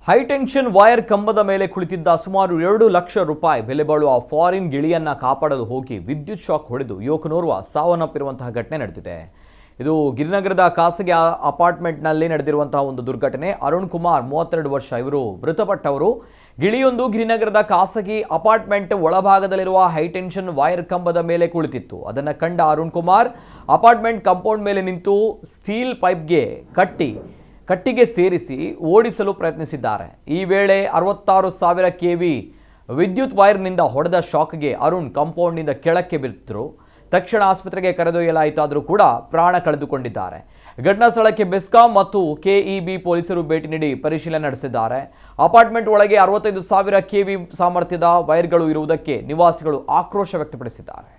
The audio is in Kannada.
ಹೈಟೆನ್ಷನ್ ವೈರ್ ಕಂಬದ ಮೇಲೆ ಕುಳಿತಿದ್ದ ಸುಮಾರು 2 ಲಕ್ಷ ರೂಪಾಯಿ ಬೆಲೆ ಬಾಳುವ ಫಾರಿನ್ ಗಿಳಿಯನ್ನ ಕಾಪಾಡಲು ಹೋಗಿ ವಿದ್ಯುತ್ ಶಾಕ್ ಹೊಡೆದು ಯುವಕನೋರ್ವ ಸಾವನ್ನಪ್ಪಿರುವಂತಹ ಘಟನೆ ನಡೆದಿದೆ. ಇದು ಗಿರಿನಗರದ ಖಾಸಗಿ ಅಪಾರ್ಟ್ಮೆಂಟ್ನಲ್ಲಿ ನಡೆದಿರುವಂತಹ ಒಂದು ದುರ್ಘಟನೆ. ಅರುಣ್ ಕುಮಾರ್ 32 ವರ್ಷ ಇವರು ಮೃತಪಟ್ಟವರು. ಗಿಳಿಯೊಂದು ಗಿರಿನಗರದ ಖಾಸಗಿ ಅಪಾರ್ಟ್ಮೆಂಟ್ ಒಳಭಾಗದಲ್ಲಿರುವ ಹೈಟೆನ್ಷನ್ ವೈರ್ ಕಂಬದ ಮೇಲೆ ಕುಳಿತಿತ್ತು. ಅದನ್ನು ಕಂಡ ಅರುಣ್ ಕುಮಾರ್ ಅಪಾರ್ಟ್ಮೆಂಟ್ ಕಾಂಪೌಂಡ್ ಮೇಲೆ ನಿಂತು ಸ್ಟೀಲ್ ಪೈಪ್ಗೆ ಕಟ್ಟಿಗೆ ಸೇರಿಸಿ ಓಡಿಸಲು ಪ್ರಯತ್ನಿಸಿದ್ದಾರೆ. ಈ ವೇಳೆ 66,000 kV ವಿದ್ಯುತ್ ವೈರ್ನಿಂದ ಹೊಡೆದ ಶಾಕ್ಗೆ ಅರುಣ್ ಕಾಂಪೌಂಡ್ನಿಂದ ಕೆಳಕ್ಕೆ ಬಿದ್ದರು. ತಕ್ಷಣ ಆಸ್ಪತ್ರೆಗೆ ಕರೆದೊಯ್ಯಲಾಯಿತಾದರೂ ಕೂಡ ಪ್ರಾಣ ಕಳೆದುಕೊಂಡಿದ್ದಾರೆ. ಘಟನಾ ಸ್ಥಳಕ್ಕೆ ಬೆಸ್ಕಾಂ ಮತ್ತು ಕೆಇಬಿ ಪೊಲೀಸರು ಭೇಟಿ ನೀಡಿ ಪರಿಶೀಲನೆ ನಡೆಸಿದ್ದಾರೆ. ಅಪಾರ್ಟ್ಮೆಂಟ್ ಒಳಗೆ 65,000 kV ಸಾಮರ್ಥ್ಯದ ವೈರ್ಗಳು ಇರುವುದಕ್ಕೆ ನಿವಾಸಿಗಳು ಆಕ್ರೋಶ ವ್ಯಕ್ತಪಡಿಸಿದ್ದಾರೆ.